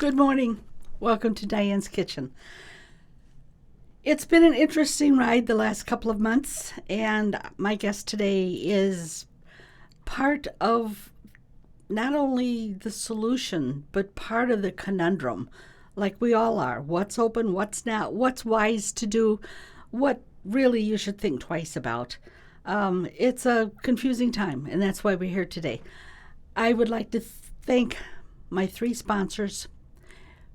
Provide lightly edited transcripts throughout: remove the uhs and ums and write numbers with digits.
Good morning. Welcome to Diane's Kitchen. It's been an interesting ride the last couple of months, and my guest today is part of not only the solution, but part of the conundrum, like we all are. What's open, what's not, what's wise to do, what really you should think twice about. It's a confusing time, and that's why we're here today. I would like to thank my three sponsors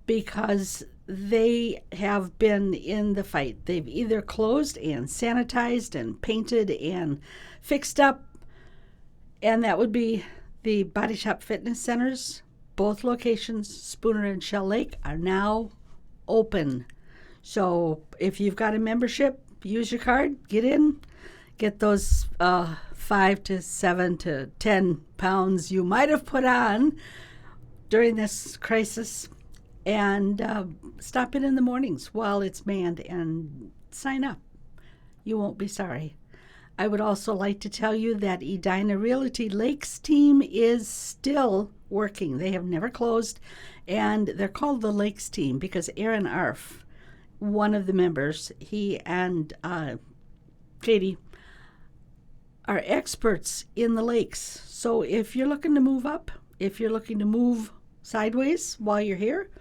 because they have been in the fight. They've either closed and sanitized and painted and fixed up, and that would be the Body Shop Fitness Centers. Both locations, Spooner and Shell Lake, are now open. So if you've got a membership, use your card, get in, get those 5 to 7 to 10 pounds you might have put on during this crisis, and stop in the mornings while it's manned and sign up. You won't be sorry. I would also like to tell you that Edina Realty Lakes team is still working. They have never closed, and they're called the Lakes team because Aaron Arf, one of the members, he and Katie, are experts in the lakes. So if you're looking to move up, if you're looking to move sideways while you're here,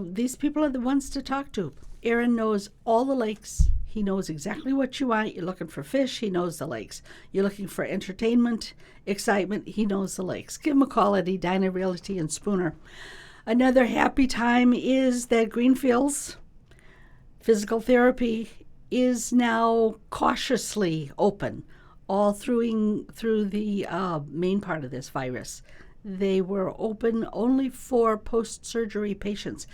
these people are the ones to talk to. Aaron knows all the lakes. He knows exactly what you want. You're looking for fish, he knows the lakes. You're looking for entertainment, excitement, he knows the lakes. Give him a call at Edina Realty in Spooner. Another happy time is that Greenfields Physical Therapy is now cautiously open all through the main part of this virus. They were open only for post-surgery patients.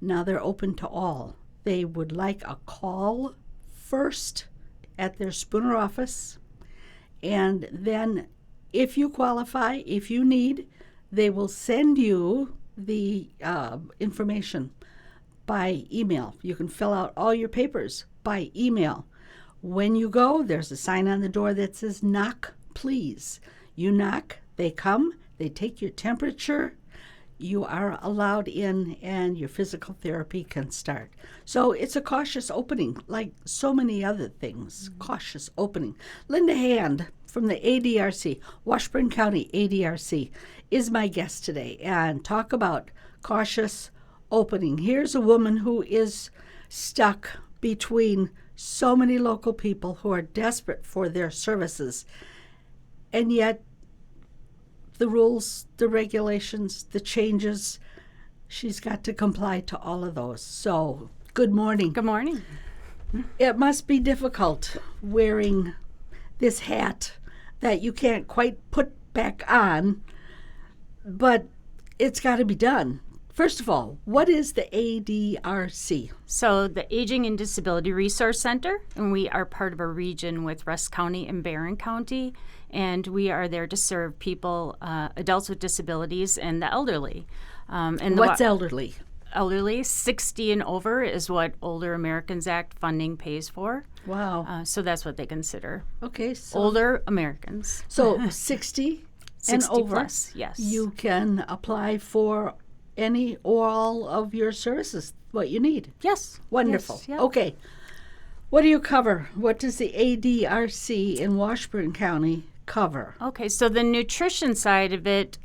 Now they're open to all. They would like a call first at their Spooner office, and then if you qualify, if you need, they will send you the information by email. You can fill out all your papers by email. When you go, there's a sign on the door that says, "Knock, please." You knock, they come, they take your temperature, you are allowed in, and your physical therapy can start. So it's a cautious opening, like so many other things. Cautious opening. Linda Hand from the ADRC, Washburn County ADRC, is my guest today, and talk about cautious opening. Here's a woman who is stuck between so many local people who are desperate for their services, and yet the rules, the regulations, the changes, she's got to comply to all of those. So, good morning. Good morning. It must be difficult wearing this hat that you can't quite put back on, but it's got to be done. First of all, what is the ADRC? So the Aging and Disability Resource Center, and we are part of a region with Rusk County and Barron County, and we are there to serve people, adults with disabilities and the elderly. And what's elderly? Elderly, 60 and over is what Older Americans Act funding pays for. Wow. So that's what they consider. Okay. So Older Americans. So 60 and 60 over, plus, yes. You can apply for any or all of your services, what you need. Yes. Wonderful. Yes, yeah. Okay. What do you cover? What does the ADRC in Washburn County cover? Okay, so the nutrition side of it,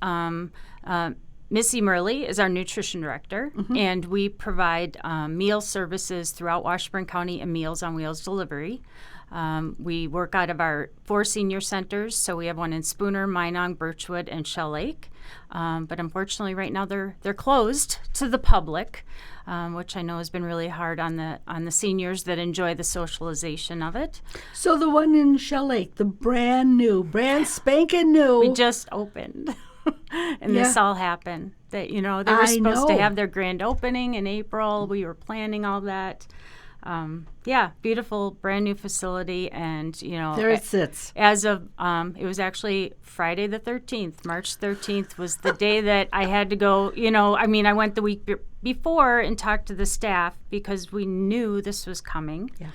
Missy Murley is our nutrition director, and we provide meal services throughout Washburn County and Meals on Wheels delivery. We work out of our 4 senior centers, so we have one in Spooner, Minong, Birchwood, and Shell Lake. But unfortunately, right now they're closed to the public, which I know has been really hard on the seniors that enjoy the socialization of it. So the one in Shell Lake, the brand spanking new. We just opened. And this all happened. That they were supposed to have their grand opening in April. We were planning all that. Beautiful brand new facility, and there it sits. As of it was actually Friday the 13th. March 13th was the day that I had to go. I went the week before and talked to the staff because we knew this was coming. Yeah.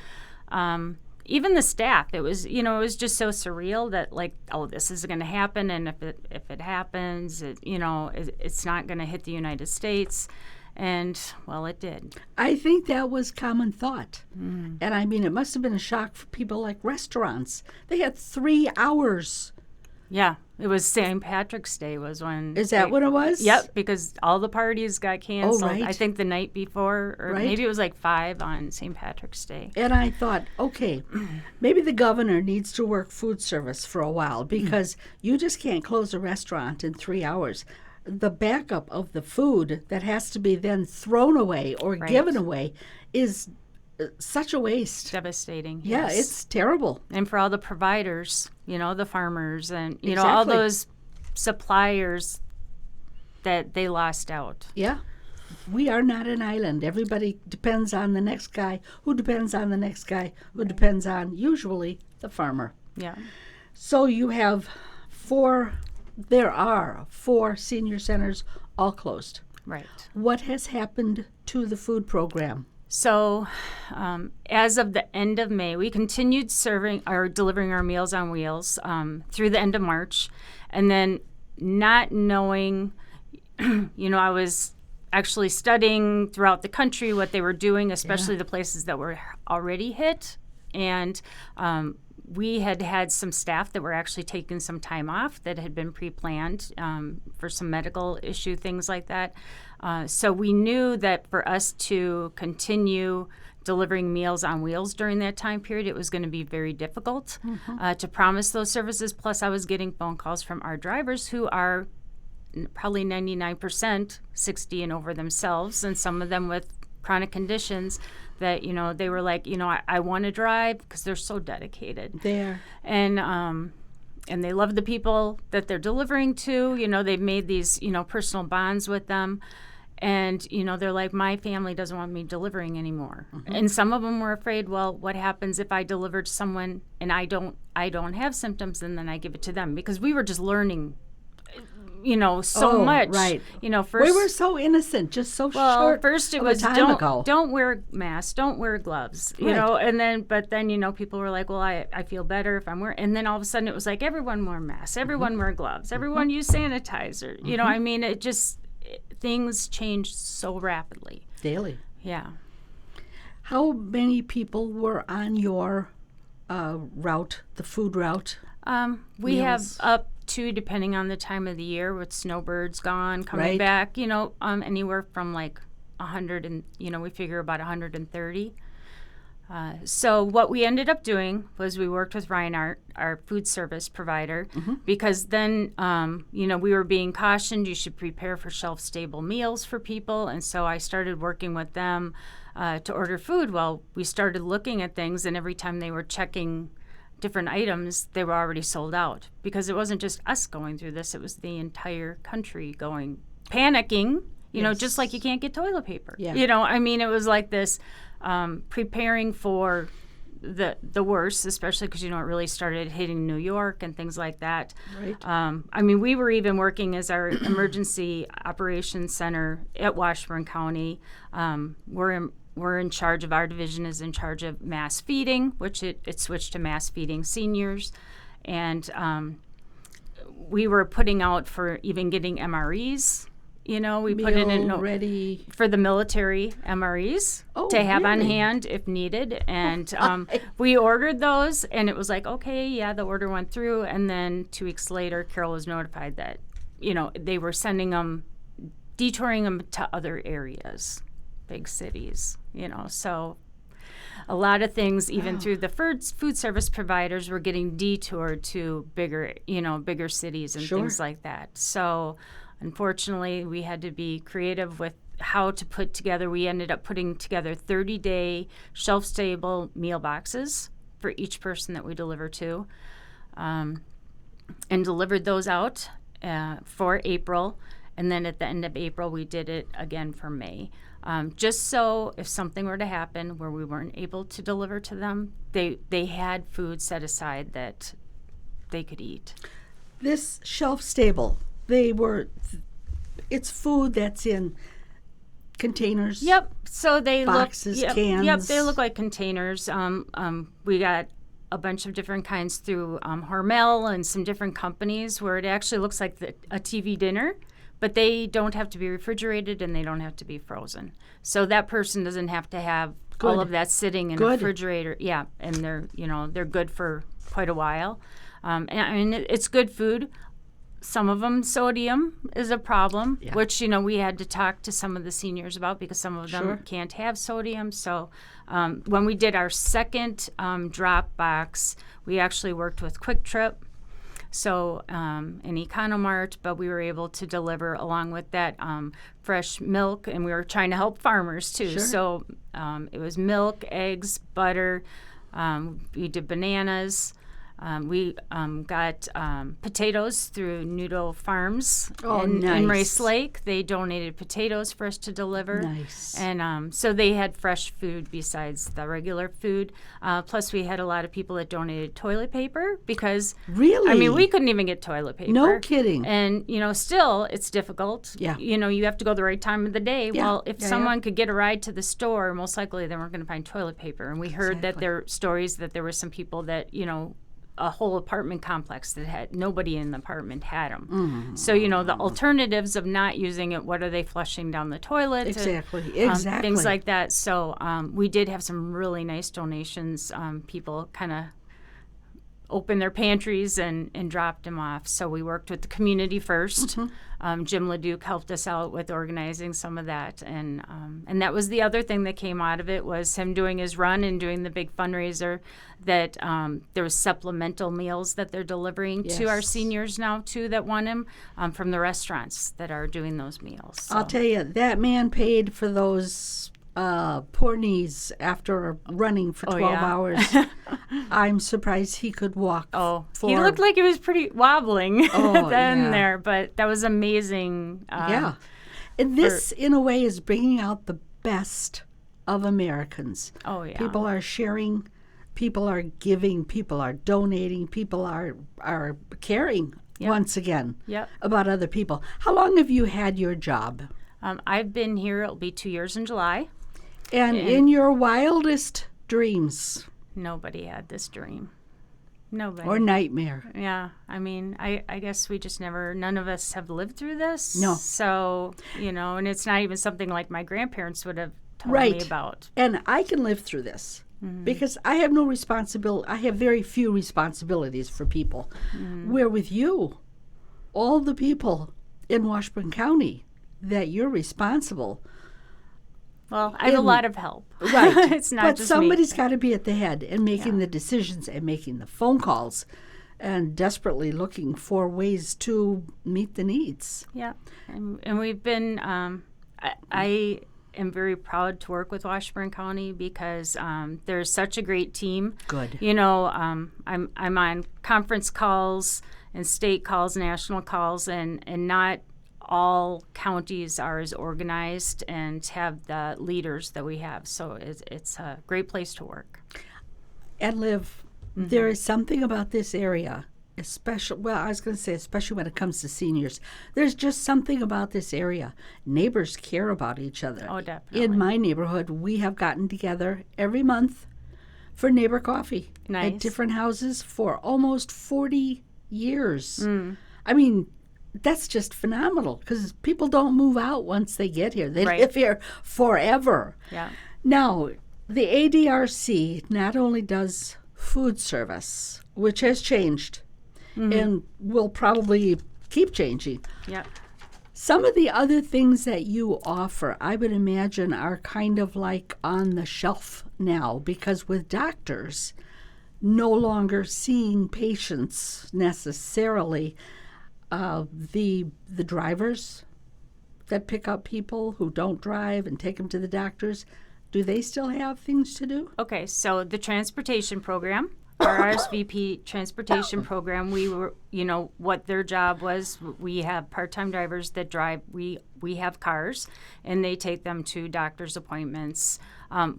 even the staff, it was, it was just so surreal that like, oh, this is going to happen. And if it happens, it's not going to hit the United States. And, well, it did. I think that was common thought. And I mean, it must have been a shock for people like restaurants. They had 3 hours. Yeah, it was St. Patrick's Day was when. Is that what it was? Yep, because all the parties got canceled. Oh, right. I think the night before, or Right. maybe it was like 5 on St. Patrick's Day. And I thought, okay, maybe the governor needs to work food service for a while because you just can't close a restaurant in 3 hours. The backup of the food that has to be then thrown away or Right. given away is such a waste. Devastating. Yeah, yes. it's terrible. And for all the providers, the farmers and, all Exactly. those suppliers that they lost out. Yeah. We are not an island. Everybody depends on the next guy, who depends on the next guy, who depends on usually the farmer. Yeah. So you have there are 4 senior centers all closed. Right. What has happened to the food program? So, as of the end of May, we continued delivering our Meals on Wheels through the end of March. And then not knowing, I was actually studying throughout the country what they were doing, especially the places that were already hit. And we had some staff that were actually taking some time off that had been pre-planned for some medical issue, things like that. So we knew that for us to continue delivering Meals on Wheels during that time period, it was going to be very difficult to promise those services. Plus, I was getting phone calls from our drivers who are probably 99% 60 and over themselves, and some of them with chronic conditions that, they were like, I want to drive because they're so dedicated. There. And they love the people that they're delivering to. They've made these, personal bonds with them. And, they're like, my family doesn't want me delivering anymore. And some of them were afraid, well, what happens if I deliver to someone and I don't have symptoms and then I give it to them? Because we were just learning, so much. Right. First we were so innocent, just so well, short first it of was a time ago. don't wear masks, don't wear gloves, Right. and then people were like, well, I feel better if I'm wearing, and then all of a sudden it was like everyone wore masks, everyone wear gloves, everyone use sanitizer. It just things changed so rapidly. Daily. Yeah. How many people were on your route, the food route? We Meals. have up to, depending on the time of the year, with snowbirds gone, coming Right. back, anywhere from like 100 and, we figure about 130. So what we ended up doing was we worked with Ryan, our food service provider, because then, we were being cautioned you should prepare for shelf-stable meals for people. And so I started working with them to order food. Well, we started looking at things, and every time they were checking different items, they were already sold out, because it wasn't just us going through this, it was the entire country panicking, Yes. just like you can't get toilet paper. Yeah. It was like this preparing for the worst, especially because, it really started hitting New York and things like that. Right. We were even working as our emergency operations center at Washburn County. We're in charge of, our division is in charge of mass feeding, which it switched to mass feeding seniors. And we were putting out for even getting MREs. We put it in ready for the military MREs to have on really? hand if needed. And we ordered those, and it was like, okay, yeah, the order went through. And then 2 weeks later, Carol was notified that, they were detouring them to other areas, big cities, so a lot of things, even through the food service providers, were getting detoured to bigger cities and Sure. things like that. So unfortunately, we had to be creative with how to put together. We ended up putting together 30-day shelf-stable meal boxes for each person that we deliver to, and delivered those out for April. And then at the end of April, we did it again for May. Just so if something were to happen where we weren't able to deliver to them, they had food set aside that they could eat. This shelf stable, it's food that's in containers. Yep. So they Boxes, look, cans. Yep, they look like containers. We got a bunch of different kinds through Hormel and some different companies where it actually looks like a TV dinner, but they don't have to be refrigerated and they don't have to be frozen. So that person doesn't have to have all of that sitting in a refrigerator. Yeah, and they're good for quite a while. And I mean, it's good food. Some of them, sodium is a problem, which, we had to talk to some of the seniors about because some of them can't have sodium. So when we did our second drop box, we actually worked with Quick Trip, so in Economart, but we were able to deliver along with that fresh milk, and we were trying to help farmers too. So it was milk, eggs, butter. We did bananas. We got potatoes through Noodle Farms in Race Lake. They donated potatoes for us to deliver. Nice. And so they had fresh food besides the regular food. Plus, we had a lot of people that donated toilet paper because, really? I mean, we couldn't even get toilet paper. No kidding. And, still, it's difficult. Yeah. You have to go the right time of the day. Yeah. Well, if someone could get a ride to the store, most likely they weren't going to find toilet paper. And we heard that there were stories that there were some people that, a whole apartment complex that had nobody in the apartment had them. Mm-hmm. So the alternatives of not using it, what are they flushing down the toilet? Exactly. Things like that. So we did have some really nice donations. People kind of opened their pantries and dropped them off. So we worked with the community first. Mm-hmm. Jim LeDuc helped us out with organizing some of that, and that was the other thing that came out of it was him doing his run and doing the big fundraiser. That there was supplemental meals that they're delivering to our seniors now too that want him from the restaurants that are doing those meals. So. I'll tell you, that man paid for those poor knees after running for 12 hours. I'm surprised he could walk. He looked like he was pretty wobbling there, but that was amazing. And this, in a way, is bringing out the best of Americans. Oh, yeah. People are sharing, people are giving, people are donating, people are caring once again about other people. How long have you had your job? I've been here, it'll be 2 years in July. And in your wildest dreams? Nobody had this dream. Nobody. Or nightmare. Yeah. I mean, I guess we just none of us have lived through this. No. So, and it's not even something like my grandparents would have told me about. And I can live through this because I have no responsibility. I have very few responsibilities for people. Where with you, all the people in Washburn County that you're responsible. Well, I have a lot of help. Right. It's not but just somebody's got to be at the head and making the decisions and making the phone calls and desperately looking for ways to meet the needs. Yeah. And we've been, I am very proud to work with Washburn County because there's such a great team. Good. I'm on conference calls and state calls, national calls, and not all counties are as organized and have the leaders that we have. So it's a great place to work. And live. Mm-hmm. There is something about this area, especially when it comes to seniors. There's just something about this area. Neighbors care about each other. Oh, definitely. In my neighborhood, we have gotten together every month for neighbor coffee at different houses for almost 40 years. I mean, that's just phenomenal because people don't move out once they get here. They live here forever. Yeah. Now, the ADRC not only does food service, which has changed and will probably keep changing. Yeah. Some of the other things that you offer, I would imagine, are kind of like on the shelf now because with doctors no longer seeing patients necessarily, the drivers that pick up people who don't drive and take them to the doctors, do they still have things to do? Okay, so the transportation program, our RSVP transportation program, we were, what their job was. We have part-time drivers that drive. We have cars, and they take them to doctor's appointments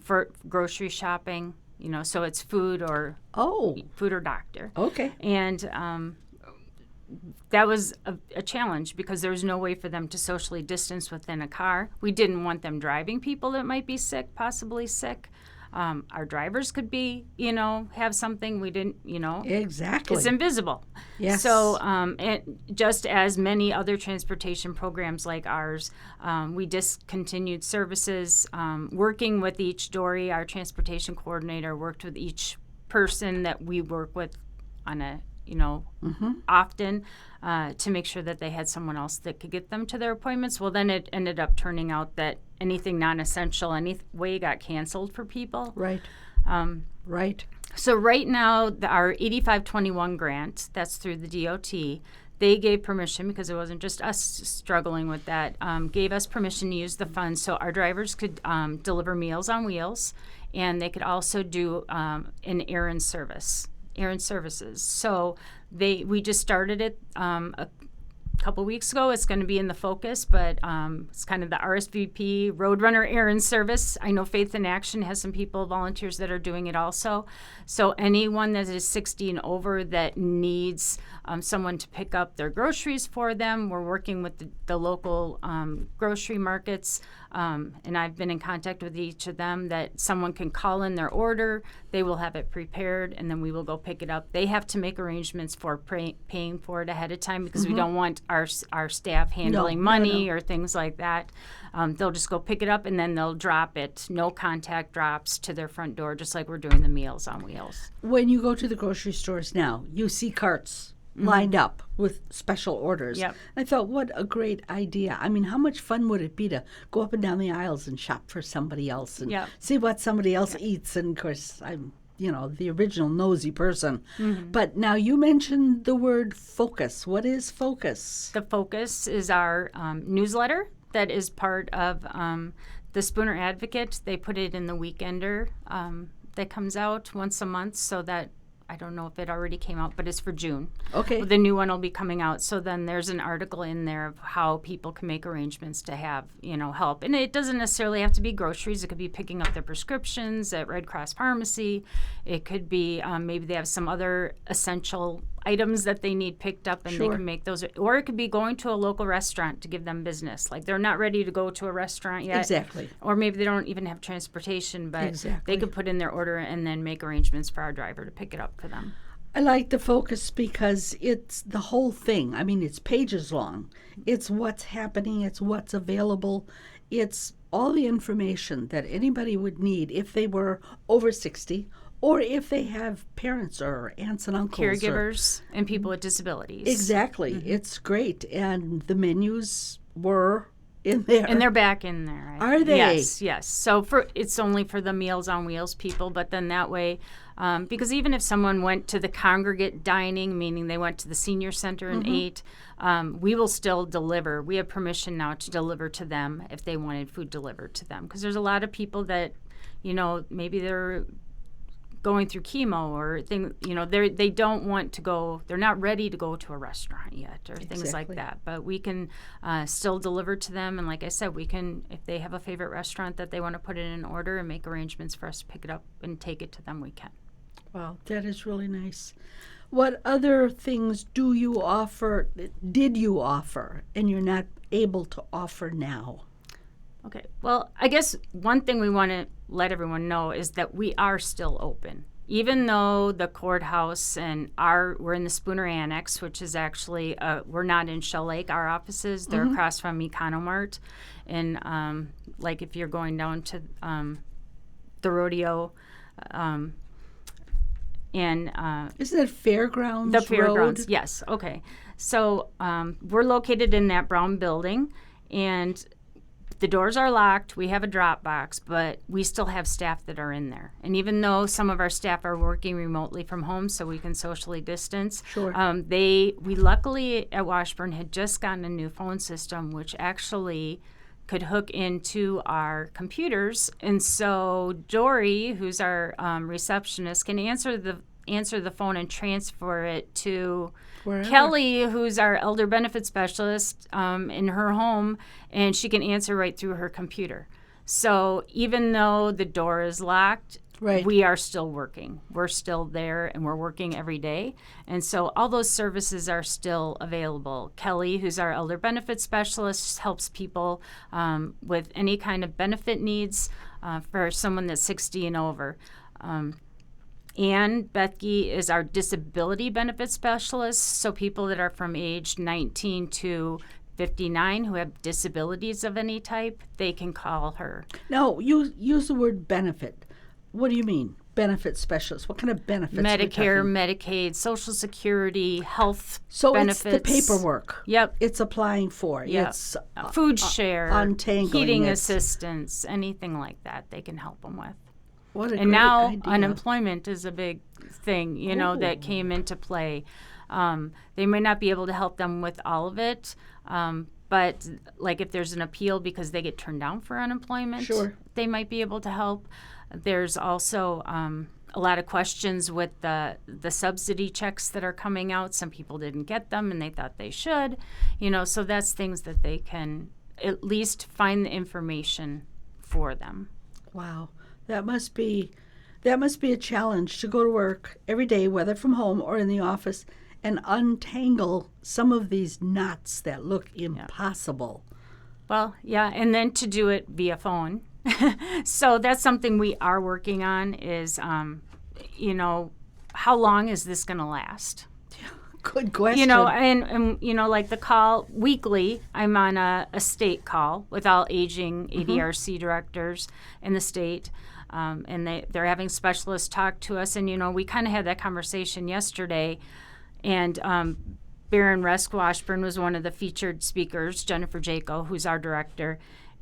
for grocery shopping. So it's food or doctor. Okay. And that was a challenge because there was no way for them to socially distance within a car. We didn't want them driving people that might be sick, possibly sick. Our drivers could be, have something we didn't, Exactly. it's invisible. Yes. So, just as many other transportation programs like ours, we discontinued services. Working with each Dory, our transportation coordinator, worked with each person that we work with on a, often to make sure that they had someone else that could get them to their appointments. Well, then it ended up turning out that anything non-essential, any way got canceled for people. Right. Right. So right now, our 8521 grant, that's through the DOT, they gave permission, because it wasn't just us struggling with that, gave us permission to use the funds so our drivers could deliver Meals on Wheels, and they could also do an errand services. So we just started it a couple weeks ago. It's going to be in the focus, but it's kind of the RSVP Roadrunner Errand Service. I know Faith in Action has some volunteers that are doing it also. So anyone that is 60 and over that needs someone to pick up their groceries for them, we're working with the local grocery markets, and I've been in contact with each of them that someone can call in their order, they will have it prepared, and then we will go pick it up. They have to make arrangements for paying for it ahead of time, because we don't want our staff handling money or things like that. They'll just go pick it up, and then they'll drop it, no contact drops to their front door, just like we're doing the Meals on Wheels. When you go to the grocery stores now, you see carts lined up with special orders. Yep. I thought, what a great idea. I mean, how much fun would it be to go up and down the aisles and shop for somebody else and see what somebody else eats? And of course, I'm the original nosy person. But now you mentioned the word focus. What is focus? The focus is our newsletter that is part of the Spooner Advocate. They put it in the Weekender that comes out once a month, so that I don't know if it already came out, but it's for June. Okay. The new one will be coming out. So then there's an article in there of how people can make arrangements to have, help. And it doesn't necessarily have to be groceries. It could be picking up their prescriptions at Red Cross Pharmacy. It could be maybe they have some other essential items that they need picked up, and they can make those. Or it could be going to a local restaurant to give them business. Like they're not ready to go to a restaurant yet. Exactly. Or maybe they don't even have transportation, but they could put in their order and then make arrangements for our driver to pick it up for them. I like the focus because it's the whole thing. I mean, it's pages long. It's what's happening. It's what's available. It's all the information that anybody would need if they were over 60 or if they have parents or aunts and uncles. Caregivers and people with disabilities. Exactly. It's great. And the menus were in there. And they're back in there. Are they? Yes. So it's only for the Meals on Wheels people, but then that way, because even if someone went to the congregate dining, meaning they went to the senior center and ate, we will still deliver. We have permission now to deliver to them if they wanted food delivered to them. Because there's a lot of people that, maybe they're going through chemo or they don't want to go, they're not ready to go to a restaurant yet or things like that. But we can still deliver to them. And like I said, we can, if they have a favorite restaurant that they want to put in an order and make arrangements for us to pick it up and take it to them, we can. Wow, that is really nice. What other things did you offer, and you're not able to offer now? Okay. Well, I guess one thing we want to let everyone know is that we are still open. Even though the courthouse and we're in the Spooner Annex, which is actually, we're not in Shell Lake, our offices, they're across from Economart. And like if you're going down to the rodeo, and isn't it Fairgrounds The Fairgrounds, Road? yes. Okay. So we're located in that brown building, and the doors are locked. We have a drop box, but we still have staff that are in there. And even though some of our staff are working remotely from home so we can socially distance, we luckily at Washburn had just gotten a new phone system which actually could hook into our computers. And so Dory, who's our receptionist, can answer the phone and transfer it to Kelly, who's our elder benefit specialist in her home, and she can answer right through her computer. So even though the door is locked, Right. we are still working. We're still there, and we're working every day. And so all those services are still available. Kelly, who's our elder benefit specialist, helps people with any kind of benefit needs for someone that's 60 and over. Ann Bethke is our disability benefit specialist, so people that are from age 19 to 59 who have disabilities of any type, they can call her. Now, you use the word benefit. What do you mean, benefit specialist? What kind of benefits? Medicare, Medicaid, Social Security, health so benefits. So it's the paperwork. Yep. It's applying for. Yep. It's food share, untangling heating it. assistance, anything like that they can help them with. What a And great now idea. unemployment is a big thing, that came into play. They may not be able to help them with all of it, but like if there's an appeal because they get turned down for unemployment, Sure. they might be able to help. There's also a lot of questions with the subsidy checks that are coming out. Some people didn't get them and they thought they should, so that's things that they can at least find the information for them. Wow. That must be a challenge to go to work every day, whether from home or in the office, and untangle some of these knots that look impossible. Well, yeah, and then to do it via phone. So that's something we are working on is, how long is this going to last? Good question. And like the call weekly, I'm on a state call with all aging ADRC directors in the state. And they're having specialists talk to us. And, we kind of had that conversation yesterday. And Baron Resk Washburn was one of the featured speakers, Jennifer Jaco, who's our director.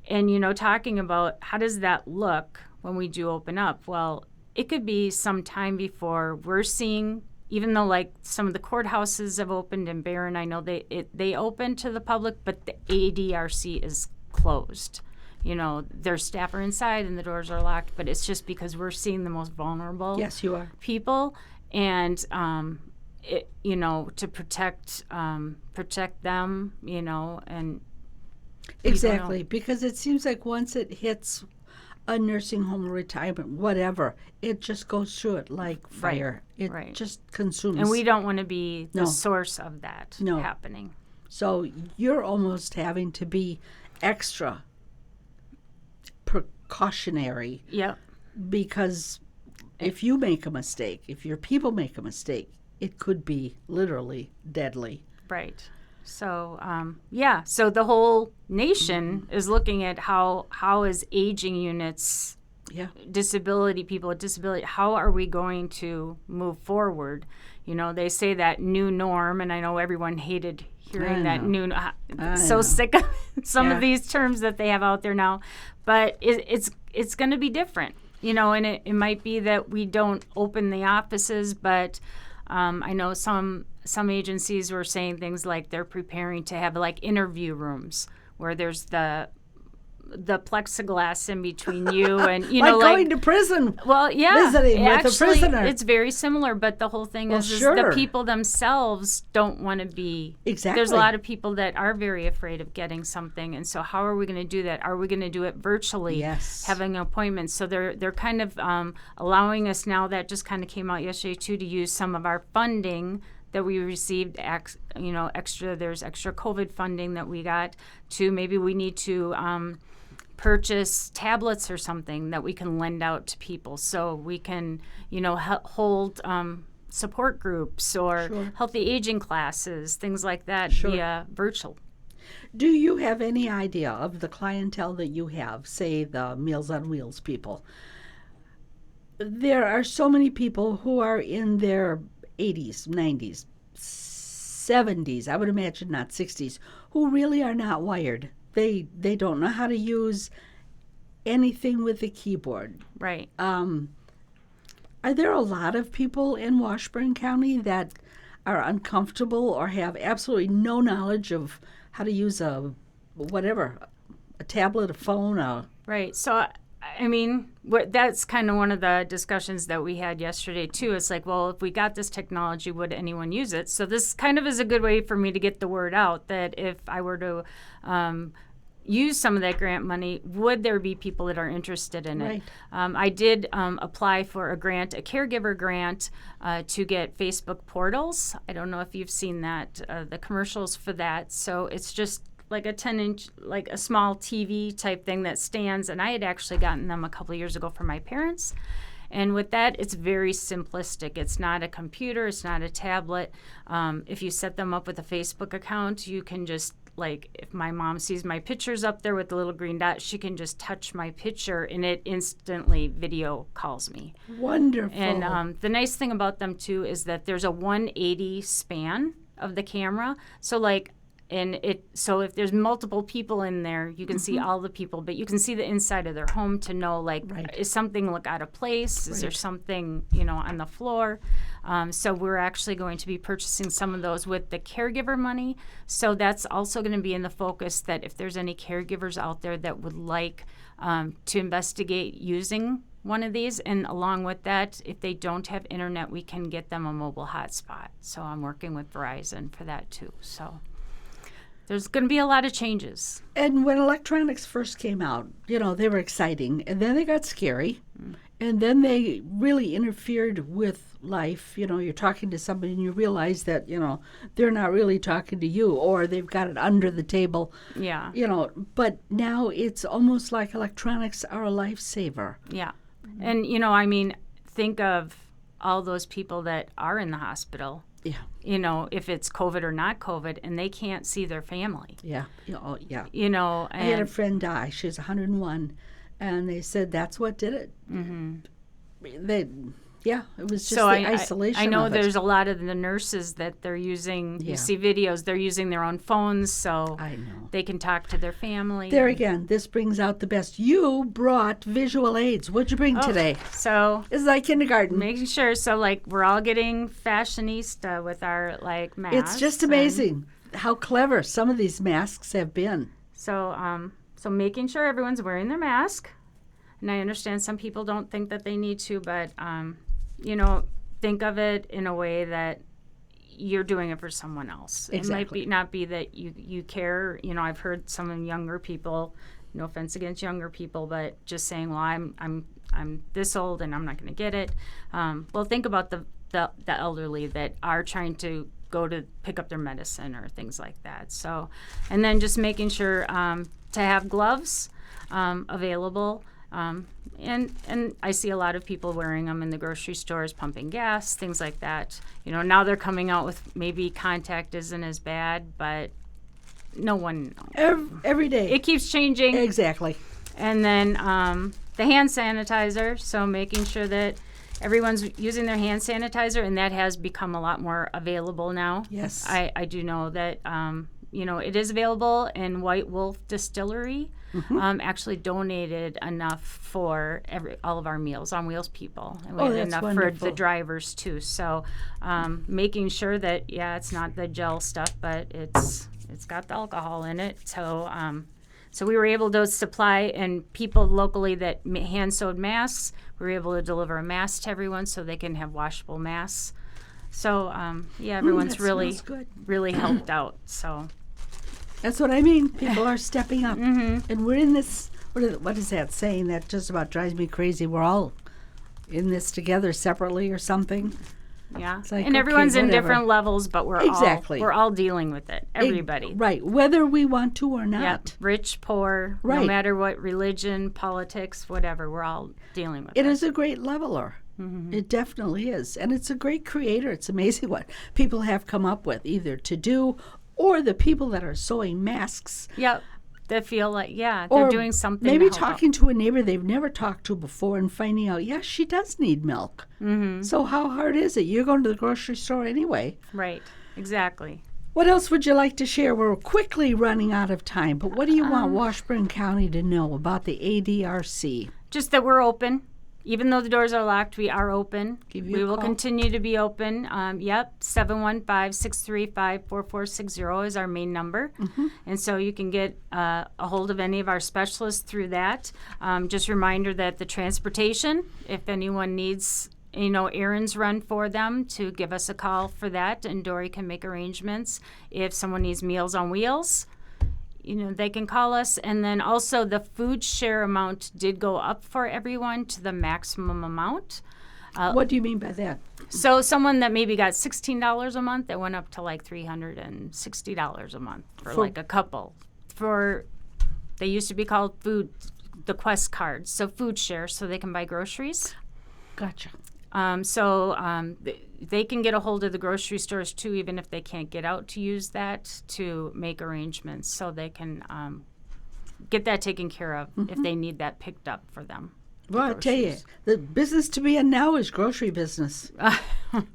And, talking about how does that look when we do open up? Well, it could be some time before we're seeing, even though like some of the courthouses have opened in Barron, I know they open to the public, but the ADRC is closed. Their staff are inside and the doors are locked, but it's just because we're seeing the most vulnerable Yes, you are. people, and to protect them, and Exactly, because it seems like once it hits a nursing home or retirement, whatever, it just goes through it like fire. It just consumes. And we don't want to be the source of that happening. So you're almost having to be extra precautionary. Yep. Because if you make a mistake, if your people make a mistake, it could be literally deadly. Right. So, so the whole nation is looking at how is aging units, disability, people with disability, how are we going to move forward? They say that new norm, and I know everyone hated hearing that new, so sick of some of these terms that they have out there now, but it's going to be different, and it might be that we don't open the offices, but I know some agencies were saying things like they're preparing to have like interview rooms where there's the plexiglass in between you and like going to prison. Well, visiting with a prisoner. It's very similar, but the whole thing is the people themselves don't want to be. Exactly. There's a lot of people that are very afraid of getting something, and so how are we going to do that? Are we going to do it virtually? Yes. Having appointments. So they're kind of allowing us now. That just kind of came out yesterday too, to use some of our funding that we received, extra. There's extra COVID funding that we got to. Maybe we need to purchase tablets or something that we can lend out to people, so we can, hold support groups or healthy aging classes, things like that via virtual. Do you have any idea of the clientele that you have, say the Meals on Wheels people? There are so many people who are in their 80s, 90s, 70s, I would imagine not 60s, who really are not wired. They don't know how to use anything with the keyboard. Right. Are there a lot of people in Washburn County that are uncomfortable or have absolutely no knowledge of how to use a tablet, a phone? Right. So, I mean, that's kind of one of the discussions that we had yesterday, too. It's like, well, if we got this technology, would anyone use it? So this kind of is a good way for me to get the word out that if I were to, use some of that grant money, would there be people that are interested in it? Right. I did apply for a grant, a caregiver grant, to get Facebook portals. I don't know if you've seen that, the commercials for that. So it's just like a 10-inch, like a small TV type thing that stands. And I had actually gotten them a couple of years ago for my parents. And with that, it's very simplistic. It's not a computer. It's not a tablet. If you set them up with a Facebook account, you can just, like, if my mom sees my pictures up there with the little green dot, she can just touch my picture and it instantly video calls me. Wonderful. And the nice thing about them, too, is that there's a 180 span of the camera. So, like, so if there's multiple people in there, you can see all the people, but you can see the inside of their home to know, like, is something look out of place? Is there something, on the floor? So we're actually going to be purchasing some of those with the caregiver money. So that's also going to be in the focus, that if there's any caregivers out there that would like to investigate using one of these, and along with that, if they don't have internet, we can get them a mobile hotspot. So I'm working with Verizon for that too. So there's going to be a lot of changes. And when electronics first came out, they were exciting, and then they got scary, and then they really interfered with life. You're talking to somebody and you realize that, they're not really talking to you, or they've got it under the table. Yeah. But now it's almost like electronics are a lifesaver. Yeah. And, think of all those people that are in the hospital. Yeah. If it's COVID or not COVID, and they can't see their family. Yeah. Oh, yeah. And I had a friend die. She was 101, and they said that's what did it. Mm-hmm. It was just the isolation. I know of it. there's a lot of the nurses that they're using. You see videos, they're using their own phones, so I know. They can talk to their family. There again, this brings out the best. You brought visual aids. What'd you bring today? So it's like kindergarten. Making sure, so like we're all getting fashionista with our masks. It's just amazing how clever some of these masks have been. So making sure everyone's wearing their mask. And I understand some people don't think that they need to, but think of it in a way that you're doing it for someone else. Exactly. It might not be that you care. I've heard some younger people, no offense against younger people, but just saying, well, I'm this old and I'm not going to get it. Well, think about the elderly that are trying to go to pick up their medicine or things like that. So, and then just making sure to have gloves available. And I see a lot of people wearing them in the grocery stores, pumping gas, things like that. Now they're coming out with maybe contact isn't as bad, but no one knows. Every day. It keeps changing. Exactly. And then the hand sanitizer, so making sure that everyone's using their hand sanitizer, and that has become a lot more available now. Yes. I do know that, it is available, and White Wolf Distillery actually donated enough for all of our Meals on Wheels people. And we had that's enough wonderful. for the drivers, too. So making sure that, it's not the gel stuff, but it's got the alcohol in it. So we were able to supply, and people locally that hand-sewed masks, we were able to deliver a mask to everyone so they can have washable masks. So, everyone's really helped out. So that's what I mean. People are stepping up. And we're in this, what is that saying that just about drives me crazy? We're all in this together separately or something. Yeah. It's like, and everyone's in whatever. different levels, but we're all dealing with it. Everybody. Right. Whether we want to or not. Yep. Rich, poor, no matter what religion, politics, whatever, we're all dealing with it. It is a great leveler. It definitely is. And it's a great creator. It's amazing what people have come up with, either to do or the people that are sewing masks. Yep. That feel like, they're Or doing something. Maybe to help talking to a neighbor they've never talked to before and finding out, she does need milk. So how hard is it? You're going to the grocery store anyway. Right. Exactly. What else would you like to share? We're quickly running out of time, but what do you want Washburn County to know about the ADRC? Just that we're open. Even though the doors are locked, we are open. We will call. continue to be open. 715-635-4460 is our main number. And so you can get a hold of any of our specialists through that. Just a reminder that the transportation, if anyone needs errands run for them, to give us a call for that, and Dory can make arrangements. If someone needs Meals on Wheels, they can call us. And then also the food share amount did go up for everyone to the maximum amount. What do you mean by that? So someone that maybe got $16 a month, that went up to like $360 a month for like a couple. They used to be called the Quest cards, so food share, so they can buy groceries. Gotcha. They can get a hold of the grocery stores too, even if they can't get out to use that, to make arrangements so they can get that taken care of if they need that picked up for them. Well, I tell you, the business to be in now is grocery business.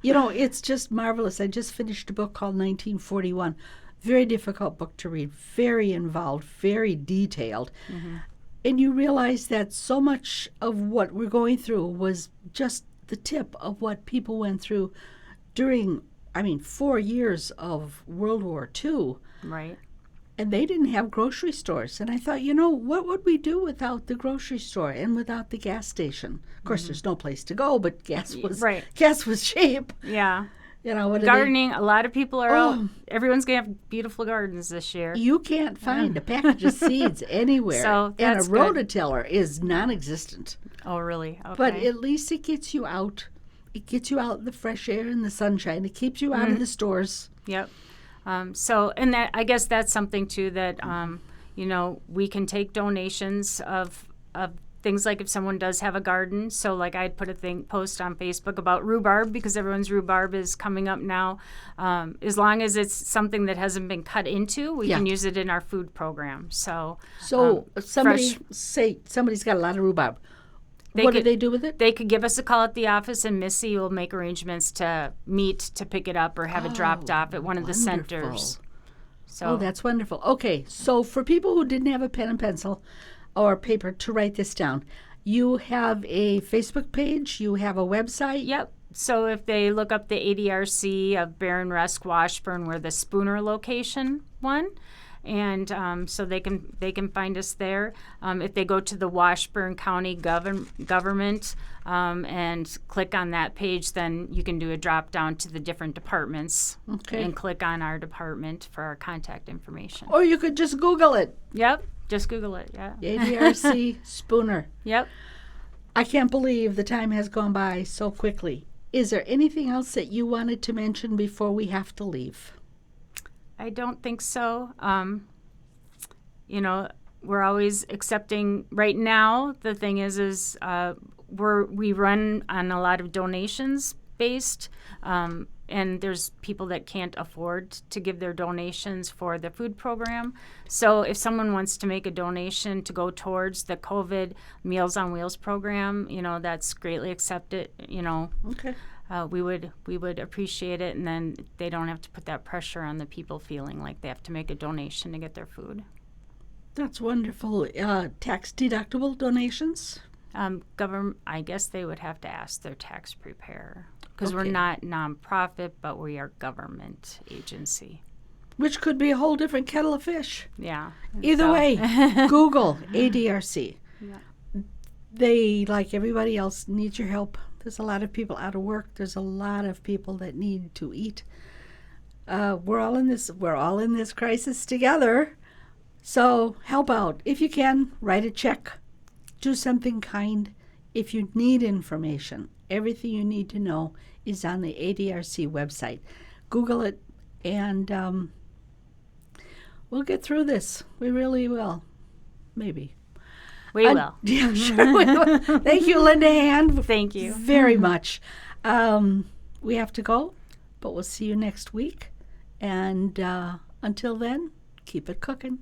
It's just marvelous. I just finished a book called 1941. Very difficult book to read, very involved, very detailed. Mm-hmm. And you realize that so much of what we're going through was just the tip of what people went through during, 4 years of World War II. Right. And they didn't have grocery stores. And I thought, what would we do without the grocery store and without the gas station? Of course, there's no place to go, but gas was cheap. Yeah. What gardening, a lot of people are out. Everyone's going to have beautiful gardens this year. You can't find a package of seeds anywhere. So and a rototiller is non-existent. Oh, really? Okay. But at least it gets you out. It gets you out in the fresh air and the sunshine. It keeps you out of the stores. Yep. And that, I guess that's something too that, we can take donations of things, like if someone does have a garden. So like I'd put a post on Facebook about rhubarb, because everyone's rhubarb is coming up now. As long as it's something that hasn't been cut into, we can use it in our food program. So somebody's got a lot of rhubarb. What do they do with it? They could give us a call at the office, and Missy will make arrangements to meet to pick it up or have it dropped off at one of the centers. So that's wonderful. Okay, so for people who didn't have a pen and pencil or paper to write this down, you have a Facebook page, you have a website. Yep. So if they look up the ADRC of Barron, Rusk, Washburn, we're the Spooner location one. And so they can find us there. If they go to the Washburn County government and click on that page, then you can do a drop down to the different departments and click on our department for our contact information. Or you could just Google it. Yep, just Google it. Yeah. ADRC Spooner. Yep. I can't believe the time has gone by so quickly. Is there anything else that you wanted to mention before we have to leave? I don't think so. We're always accepting. Right now, the thing is we run on a lot of donations based, and there's people that can't afford to give their donations for the food program. So if someone wants to make a donation to go towards the COVID Meals on Wheels program, that's greatly accepted. Okay. We would appreciate it, and then they don't have to put that pressure on the people feeling like they have to make a donation to get their food. That's wonderful. Tax deductible donations? I guess they would have to ask their tax preparer, because we're not nonprofit, but we are government agency. Which could be a whole different kettle of fish. Yeah. Either way, Google ADRC. Yeah. They, like everybody else, need your help. There's a lot of people out of work. There's a lot of people that need to eat. We're all in this crisis together. So help out. If you can, write a check. Do something kind. If you need information, everything you need to know is on the ADRC website. Google it, and we'll get through this. We really will. Maybe. We will. Yeah, sure we will. Thank you, Linda Hand. Thank you very much. We have to go, but we'll see you next week. And until then, keep it cooking.